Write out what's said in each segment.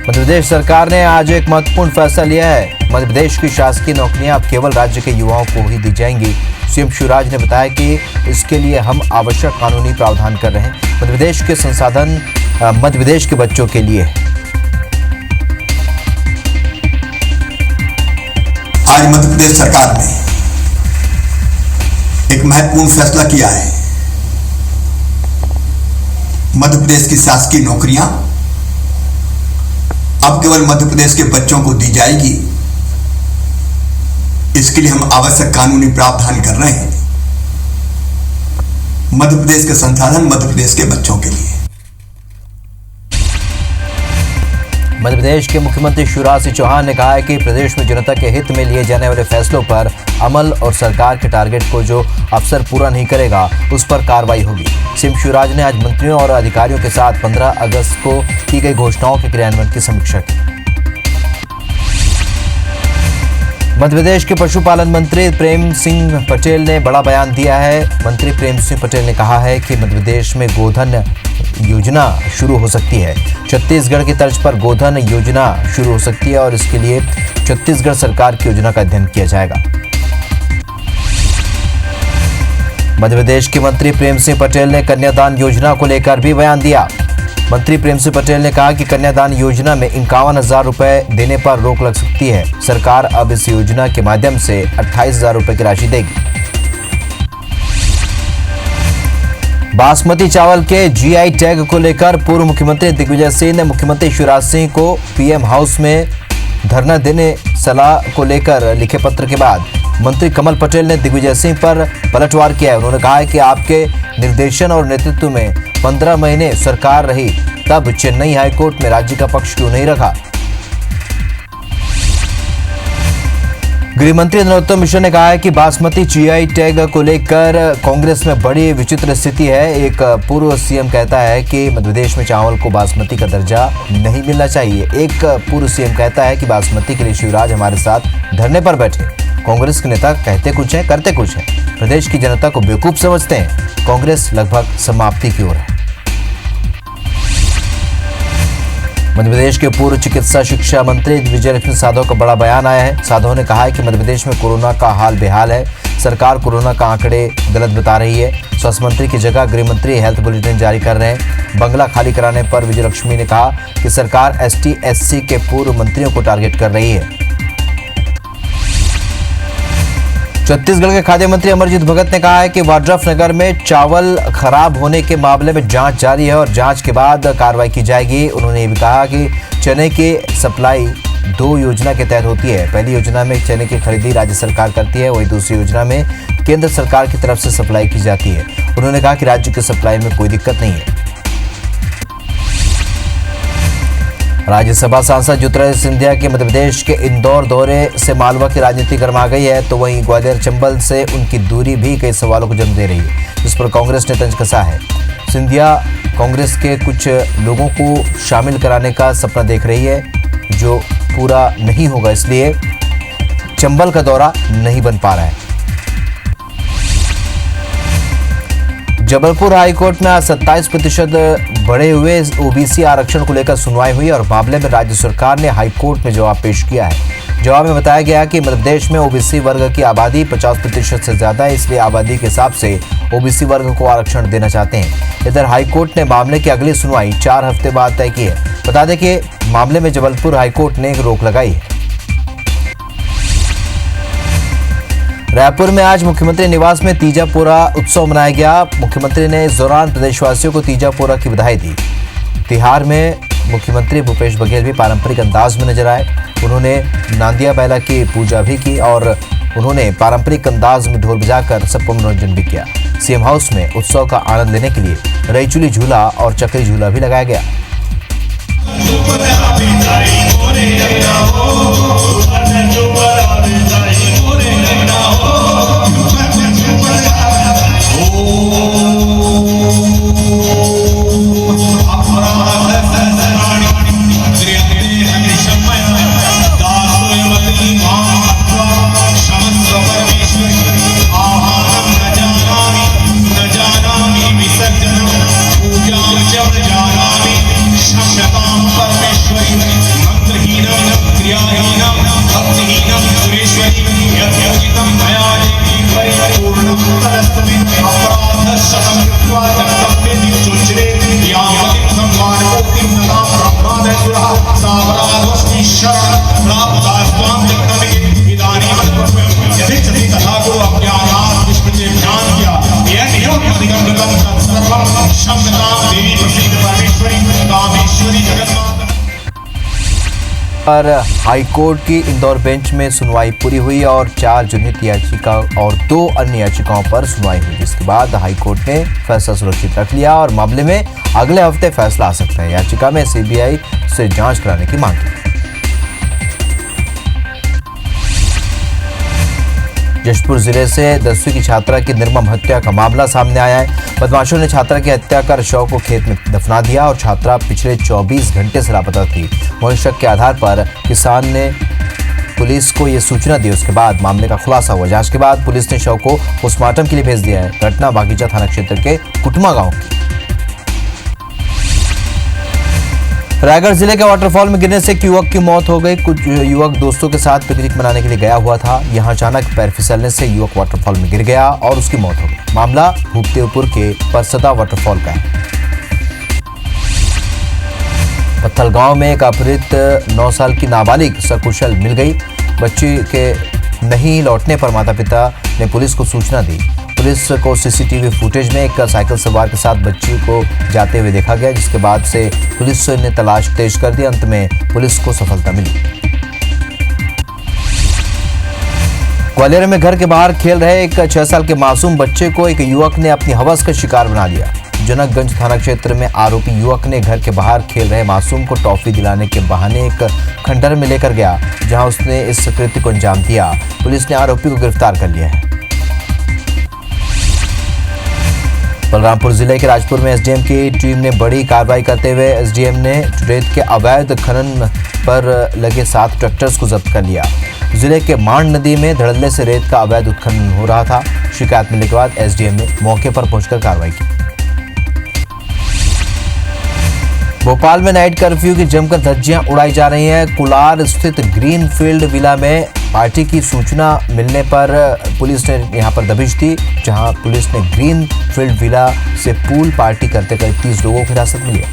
मध्य प्रदेश सरकार ने आज एक महत्वपूर्ण फैसला लिया है। मध्य प्रदेश की शासकीय नौकरियां अब केवल राज्य के युवाओं को ही दी जाएंगी। सीएम शिवराज ने बताया कि इसके लिए हम आवश्यक कानूनी प्रावधान कर रहे हैं। मध्य प्रदेश के संसाधन मध्य प्रदेश के बच्चों के लिए है। आज मध्य प्रदेश सरकार ने एक महत्वपूर्ण फैसला किया है। मध्य प्रदेश की शासकीय नौकरियां अब केवल मध्य प्रदेश के बच्चों को दी जाएगी। इसके लिए हम आवश्यक कानूनी प्रावधान कर रहे हैं। मध्य प्रदेश के संसाधन मध्य प्रदेश के बच्चों के लिए। मध्य प्रदेश के मुख्यमंत्री शिवराज सिंह चौहान ने कहा है कि प्रदेश में जनता के हित में लिए जाने वाले फैसलों पर अमल और सरकार के टारगेट को जो अफसर पूरा नहीं करेगा उस पर कार्रवाई होगी। सीएम शिवराज ने आज मंत्रियों और अधिकारियों के साथ 15 अगस्त को की गई घोषणाओं के क्रियान्वयन की समीक्षा की। मध्य प्रदेश के पशुपालन मंत्री प्रेम सिंह पटेल ने बड़ा बयान दिया है। मंत्री प्रेम सिंह पटेल ने कहा है कि मध्य प्रदेश में गोधन योजना शुरू हो सकती है। छत्तीसगढ़ की तर्ज पर गोधन योजना शुरू हो सकती है और इसके लिए छत्तीसगढ़ सरकार की योजना का अध्ययन किया जाएगा। मध्य प्रदेश के मंत्री प्रेम सिंह पटेल ने कन्यादान योजना को लेकर भी बयान दिया। मंत्री प्रेम सिंह पटेल ने कहा कि कन्यादान योजना में 51,000 रुपए देने पर रोक लग सकती है। सरकार अब इस योजना के माध्यम से 28,000 रुपए की राशि देगी। बासमती चावल के जीआई टैग को लेकर पूर्व मुख्यमंत्री दिग्विजय सिंह ने मुख्यमंत्री शिवराज सिंह को पीएम हाउस में धरना देने सलाह को लेकर लिखे पत्र के बाद मंत्री कमल पटेल ने दिग्विजय सिंह पर पलटवार किया है। उन्होंने कहा है कि आपके निर्देशन और नेतृत्व में 15 महीने सरकार रही, तब चेन्नई हाईकोर्ट में राज्य का पक्ष क्यों नहीं रखा। गृह मंत्री नरोत्तम मिश्रा ने कहा है कि बासमती जीआई टैग को लेकर कांग्रेस में बड़ी विचित्र स्थिति है। एक पूर्व सीएम कहता है कि मध्य प्रदेश में चावल को बासमती का दर्जा नहीं मिलना चाहिए। एक पूर्व सीएम कहता है कि बासमती के लिए शिवराज हमारे साथ धरने पर बैठे। कांग्रेस के नेता कहते कुछ है, करते कुछ है। प्रदेश की जनता को बेवकूफ समझते हैं। कांग्रेस लगभग समाप्ति की ओर है। मध्य प्रदेश के पूर्व चिकित्सा शिक्षा मंत्री विजयलक्ष्मी साधो का बड़ा बयान आया है। साधो ने कहा है कि मध्य प्रदेश में कोरोना का हाल बेहाल है। सरकार कोरोना का आंकड़े गलत बता रही है। स्वास्थ्य मंत्री की जगह गृह मंत्री हेल्थ बुलेटिन जारी कर रहे हैं। बंगला खाली कराने पर विजयलक्ष्मी ने कहा कि सरकार एसटी एससी के पूर्व मंत्रियों को टारगेट कर रही है। छत्तीसगढ़ के खाद्य मंत्री अमरजीत भगत ने कहा है कि वाड्रफनगर में चावल खराब होने के मामले में जांच जारी है और जांच के बाद कार्रवाई की जाएगी। उन्होंने ये भी कहा कि चने की सप्लाई 2 योजना के तहत होती है। पहली योजना में चने की खरीदी राज्य सरकार करती है, वही दूसरी योजना में केंद्र सरकार की तरफ से सप्लाई की जाती है। उन्होंने कहा कि राज्य की सप्लाई में कोई दिक्कत नहीं है। राज्यसभा सांसद ज्योतिरादित्य सिंधिया के मध्य प्रदेश के इंदौर दौरे से मालवा की राजनीति गर्मा गई है, तो वहीं ग्वालियर चंबल से उनकी दूरी भी कई सवालों को जन्म दे रही है, जिस पर कांग्रेस ने तंज कसा है। सिंधिया कांग्रेस के कुछ लोगों को शामिल कराने का सपना देख रही है, जो पूरा नहीं होगा, इसलिए चंबल का दौरा नहीं बन पा रहा है। जबलपुर हाईकोर्ट में आज 27% बढ़े हुए ओबीसी आरक्षण को लेकर सुनवाई हुई और मामले में राज्य सरकार ने हाईकोर्ट में जवाब पेश किया है। जवाब में बताया गया कि मध्य प्रदेश में ओबीसी वर्ग की आबादी 50% से ज्यादा है, इसलिए आबादी के हिसाब से ओबीसी वर्ग को आरक्षण देना चाहते हैं। इधर हाईकोर्ट ने मामले की अगली सुनवाई 4 हफ्ते बाद तय की है। बता दें कि मामले में जबलपुर हाईकोर्ट ने एक रोक लगाई है। रायपुर में आज मुख्यमंत्री निवास में तीजा पोरा उत्सव मनाया गया। मुख्यमंत्री ने इस दौरान प्रदेशवासियों को तीजा पोरा की बधाई दी। तिहार में मुख्यमंत्री भूपेश बघेल भी पारंपरिक अंदाज में नजर आए। उन्होंने नांदिया बैला की पूजा भी की और उन्होंने पारंपरिक अंदाज में ढोल बजाकर सबको मनोरंजन भी किया। सीएम हाउस में उत्सव का आनंद लेने के लिए रईचुली झूला और चक्री झूला भी लगाया गया। पूजा जब जानामि क्षम्यतां परमेश्वरी। पर हाईकोर्ट की इंदौर बेंच में सुनवाई पूरी हुई और 4 जनहित याचिका और 2 अन्य याचिकाओं पर सुनवाई हुई, जिसके बाद हाईकोर्ट ने फैसला सुरक्षित रख लिया और मामले में अगले हफ्ते फैसला आ सकता है। याचिका में सीबीआई से जांच कराने की मांग की। जशपुर जिले से 10वीं की छात्रा की निर्मम हत्या का मामला सामने आया है। बदमाशों ने छात्रा की हत्या कर शव को खेत में दफना दिया और छात्रा पिछले 24 घंटे से लापता थी। वहीं शक के आधार पर किसान ने पुलिस को ये सूचना दी। उसके बाद मामले का खुलासा हुआ। जांच के बाद पुलिस ने शव को पोस्टमार्टम के लिए भेज दिया है। घटना बागीचा थाना क्षेत्र के कुटमा गांव की। रायगढ़ जिले के वाटरफॉल में गिरने से एक युवक की मौत हो गई। कुछ युवक दोस्तों के साथ पिकनिक मनाने के लिए गया हुआ था। यहां अचानक पैर फिसलने से युवक वाटरफॉल में गिर गया और उसकी मौत हो गई। मामला भूपदेवपुर के परसदा वाटरफॉल का है। पत्थल गांव में एक अपहृत 9 साल की नाबालिग सकुशल मिल गई। बच्ची के नहीं लौटने पर माता पिता ने पुलिस को सूचना दी। पुलिस को सीसीटीवी फुटेज में एक साइकिल सवार के साथ बच्ची को जाते हुए देखा गया, जिसके बाद से पुलिस ने तलाश तेज कर दी। अंत में पुलिस को सफलता मिली। ग्वालियर में घर के बाहर खेल रहे एक 6 साल के मासूम बच्चे को एक युवक ने अपनी हवस का शिकार बना लिया। जनकगंज थाना क्षेत्र में आरोपी युवक ने घर के बाहर खेल रहे मासूम को टॉफी दिलाने के बहाने एक खंडहर में लेकर गया, जहां उसने इस कृत्य को अंजाम दिया। पुलिस ने आरोपी को गिरफ्तार कर लिया है। बलरामपुर जिले के राजपुर में एसडीएम की टीम ने बड़ी कार्रवाई करते हुए एसडीएम ने रेत के अवैध खनन पर लगे 7 ट्रैक्टर्स को जब्त कर लिया। जिले के मांड नदी में धड़ल्ले से रेत का अवैध उत्खनन हो रहा था। शिकायत मिलने के बाद एसडीएम ने मौके पर पहुंचकर कार्रवाई की। भोपाल में नाइट कर्फ्यू की जमकर धज्जियां उड़ाई जा रही हैं। कुलार स्थित ग्रीन फील्ड विला में पार्टी की सूचना मिलने पर पुलिस ने यहां पर दबिश दी, जहां पुलिस ने ग्रीन फील्ड विला से पूल पार्टी करते करीब 30 लोगों को हिरासत में लिया।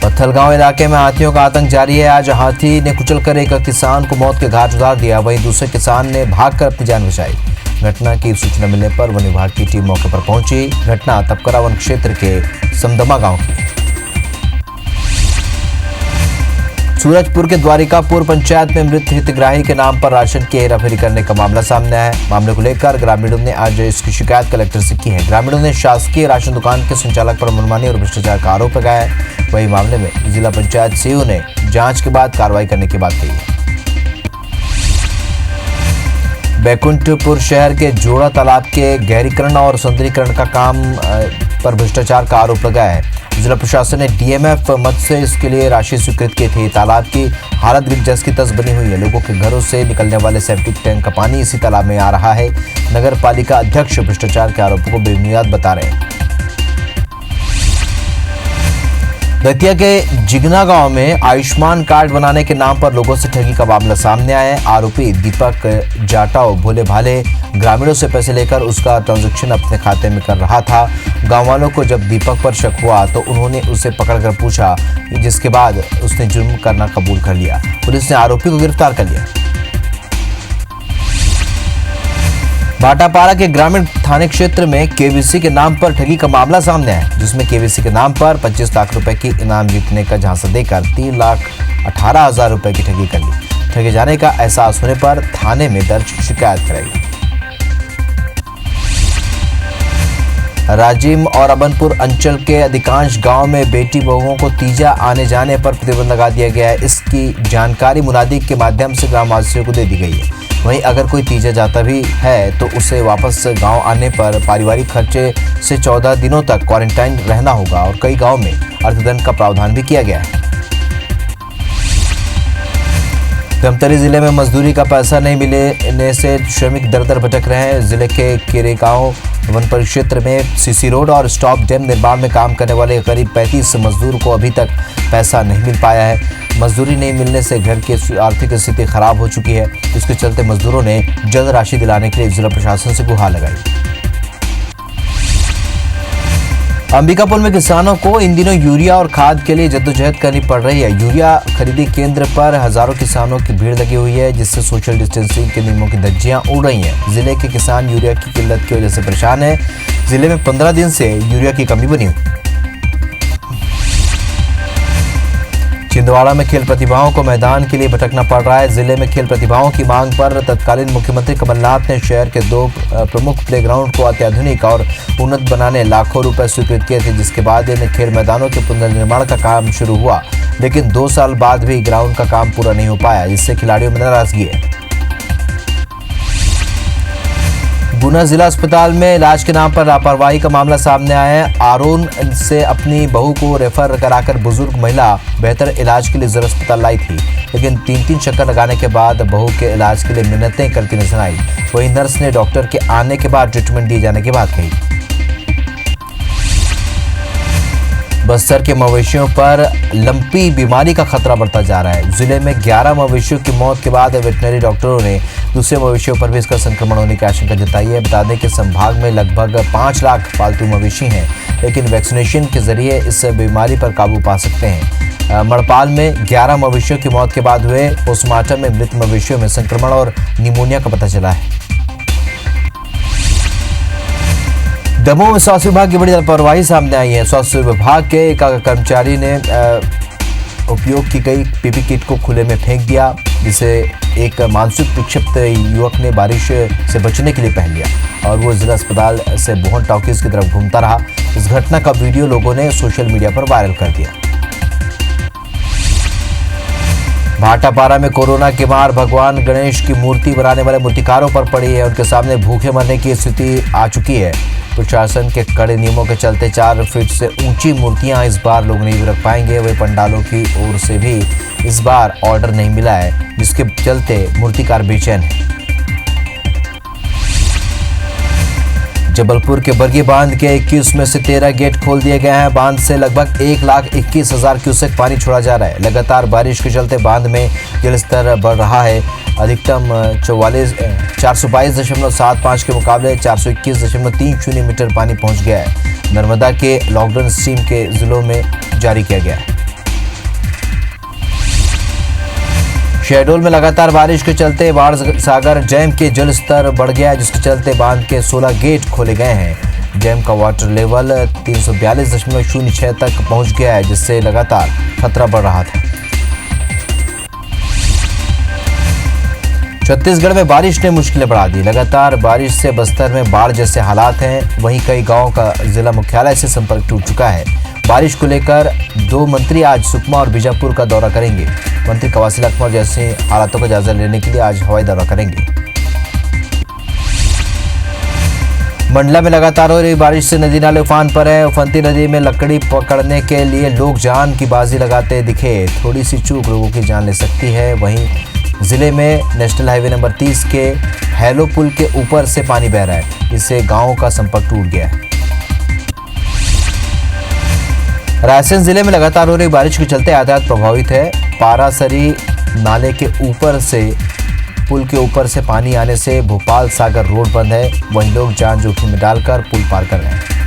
पत्थलगांव इलाके में हाथियों का आतंक जारी है। आज हाथी ने कुचलकर एक किसान को मौत के घाट उतार दिया। वहीं दूसरे किसान ने भागकर अपनी जान बचाई। घटना की सूचना मिलने पर वन विभाग की टीम मौके पर पहुंची। घटना तपकरा वन क्षेत्र के समदमा गांव की। सूरजपुर के द्वारिकापुर पंचायत में मृत हितग्राही के नाम पर राशन की हेराफेरी करने का मामला सामने आया है। मामले को लेकर ग्रामीणों ने आज इसकी शिकायत कलेक्टर से की है। ग्रामीणों ने शासकीय राशन दुकान के संचालक पर मनमानी और भ्रष्टाचार का आरोप लगाया है। वही मामले में जिला पंचायत सीईओ ने जांच के बाद कार्रवाई करने की बात कही है। बैकुंठपुर शहर के जोड़ा तालाब के गहरीकरण और सुंदरीकरण का काम पर भ्रष्टाचार का आरोप लगाया है। जिला प्रशासन ने डीएमएफ मद से इसके लिए राशि स्वीकृत की थी। तालाब की हालत जस की तस बनी हुई है। लोगों के घरों से निकलने वाले सेप्टिक टैंक का पानी इसी तालाब में आ रहा है। नगर पालिका अध्यक्ष भ्रष्टाचार के आरोपों को बेबुनियाद बता रहे हैं। दतिया के जिगना गांव में आयुष्मान कार्ड बनाने के नाम पर लोगों से ठगी का मामला सामने आया है। आरोपी दीपक जाटव भोले भाले ग्रामीणों से पैसे लेकर उसका ट्रांजैक्शन अपने खाते में कर रहा था। गांव वालों को जब दीपक पर शक हुआ तो उन्होंने उसे पकड़कर पूछा, जिसके बाद उसने जुर्म करना कबूल कर लिया। पुलिस ने आरोपी को गिरफ्तार कर लिया। भाटापारा के ग्रामीण थाने क्षेत्र में केवीसी के नाम पर ठगी का मामला सामने आया, जिसमें केवीसी के नाम पर 25 लाख रुपए की इनाम जीतने का झांसा देकर 3,18,000 रुपए की ठगी कर ली। ठगे जाने का एहसास होने पर थाने में दर्ज शिकायत कराई। राजिम और अबनपुर अंचल के अधिकांश गांव में बेटी बहुओं को तीजा आने जाने पर प्रतिबंध लगा दिया गया है। इसकी जानकारी मुनादी के माध्यम से ग्रामवासियों को दे दी गई है। वहीं अगर कोई तीजा जाता भी है तो उसे वापस गांव आने पर पारिवारिक खर्चे से 14 दिनों तक क्वारंटाइन रहना होगा और कई गांव में अर्थदंड का प्रावधान भी किया गया है। धमतरी जिले में मजदूरी का पैसा नहीं मिलने से श्रमिक दर दर भटक रहे हैं। जिले के केरेगांव वन परिक्षेत्र में सीसी रोड और स्टॉप डैम निर्माण में काम करने वाले करीब 35 मजदूर को अभी तक पैसा नहीं मिल पाया है। मजदूरी नहीं मिलने से घर की आर्थिक स्थिति खराब हो चुकी है। इसके चलते मजदूरों ने जल्द राशि दिलाने के लिए जिला प्रशासन से गुहार लगाई। अंबिकापुर में किसानों को इन दिनों यूरिया और खाद के लिए जद्दोजहद करनी पड़ रही है। यूरिया खरीदी केंद्र पर हजारों किसानों की भीड़ लगी हुई है, जिससे सोशल डिस्टेंसिंग के नियमों की धज्जियां उड़ रही हैं। जिले के किसान यूरिया की किल्लत की वजह से परेशान है। जिले में 15 दिन से यूरिया की कमी बनी हुई। छिंदवाड़ा में खेल प्रतिभाओं को मैदान के लिए भटकना पड़ रहा है। जिले में खेल प्रतिभाओं की मांग पर तत्कालीन मुख्यमंत्री कमलनाथ ने शहर के 2 प्रमुख प्लेग्राउंड को अत्याधुनिक और उन्नत बनाने लाखों रुपए स्वीकृत किए थे, जिसके बाद इन खेल मैदानों के पुनर्निर्माण का काम शुरू हुआ, लेकिन 2 साल बाद भी ग्राउंड का काम पूरा नहीं हो पाया, जिससे खिलाड़ियों में नाराजगी है। गुना जिला अस्पताल में इलाज के नाम पर लापरवाही का मामला सामने आया है। आरोन से अपनी बहू को रेफर कराकर बुजुर्ग महिला बेहतर इलाज के लिए जिला अस्पताल लाई थी, लेकिन 3 चक्कर लगाने के बाद बहू के इलाज के लिए मिन्नतें करती नजर आई। वहीं नर्स ने डॉक्टर के आने के बाद ट्रीटमेंट दिए जाने की बात कही। बस्तर के मवेशियों पर लंपी बीमारी का खतरा बढ़ता जा रहा है। जिले में 11 मवेशियों की मौत के बाद वेटनरी डॉक्टरों ने दूसरे मवेशियों पर भी इसका संक्रमण होने की आशंका जताई है। बता दें कि संभाग में लगभग 5 लाख पालतू मवेशी हैं, लेकिन वैक्सीनेशन के जरिए इस बीमारी पर काबू पा सकते हैं। मड़पाल में 11 मवेशियों की मौत के बाद हुए पोस्टमार्टम में मृत मवेशियों में संक्रमण और निमोनिया का पता चला है। दमोह में स्वास्थ्य विभाग की बड़ी लापरवाही सामने आई है। स्वास्थ्य विभाग के एक कर्मचारी ने उपयोग की गई पीपी किट को खुले में फेंक दिया, जिसे एक मानसिक विक्षिप्त युवक ने बारिश से बचने के लिए पहन लिया और वो जिला अस्पताल से बोहन टॉकीज की तरफ घूमता रहा। इस घटना का वीडियो लोगों ने सोशल मीडिया पर वायरल कर दिया। भाटापारा में कोरोना के मार भगवान गणेश की मूर्ति बनाने वाले मूर्तिकारों पर पड़ी है। उनके सामने भूखे मरने की स्थिति आ चुकी है। प्रशासन के कड़े नियमों के चलते 4 फीट से ऊंची मूर्तियां इस बार लोग नहीं रख पाएंगे। वही पंडालों की ओर से भी इस बार ऑर्डर नहीं मिला है, जिसके चलते मूर्तिकार बेचैन है। जबलपुर के बरगी बांध के 21 में से 13 गेट खोल दिए गए हैं। बांध से लगभग 1,21,000 क्यूसेक पानी छोड़ा जा रहा है। लगातार बारिश के चलते बांध में जलस्तर बढ़ रहा है। अधिकतम 422.75 के मुकाबले 421.30 मीटर पानी पहुंच गया है। नर्मदा के लॉकडाउन स्ट्रीम के जिलों में जारी किया गया है। शहडोल में लगातार बारिश के चलते बाढ़ सागर डैम के जल स्तर बढ़ गया है, जिसके चलते बांध के 16 गेट खोले गए हैं। डैम का वाटर लेवल 342.06 तक पहुंच गया है, जिससे लगातार खतरा बढ़ रहा था। छत्तीसगढ़ में बारिश ने मुश्किलें बढ़ा दी। लगातार बारिश से बस्तर में बाढ़ जैसे हालात हैं। वहीं कई गांवों का जिला मुख्यालय से संपर्क टूट चुका है। बारिश को लेकर 2 मंत्री आज सुकमा और बीजापुर का दौरा करेंगे। मंत्री कवासी लखमा जैसे हालातों का जायजा लेने के लिए आज हवाई दौरा करेंगे। मंडला में लगातार हो रही बारिश से नदी नाले उफान पर है। उफनती नदी में लकड़ी पकड़ने के लिए लोग जान की बाजी लगाते दिखे। थोड़ी सी चूक लोगों की जान ले सकती है। वहीं जिले में नेशनल हाईवे नंबर 30 के हैलो पुल के ऊपर से पानी बह रहा है, जिससे गांवों का संपर्क टूट गया है। रायसेन जिले में लगातार हो रही बारिश के चलते यातायात प्रभावित है। पारासरी नाले के ऊपर से पुल के ऊपर से पानी आने से भोपाल सागर रोड बंद है। वहीं लोग जान जोखिम में डालकर पुल पार कर रहे हैं।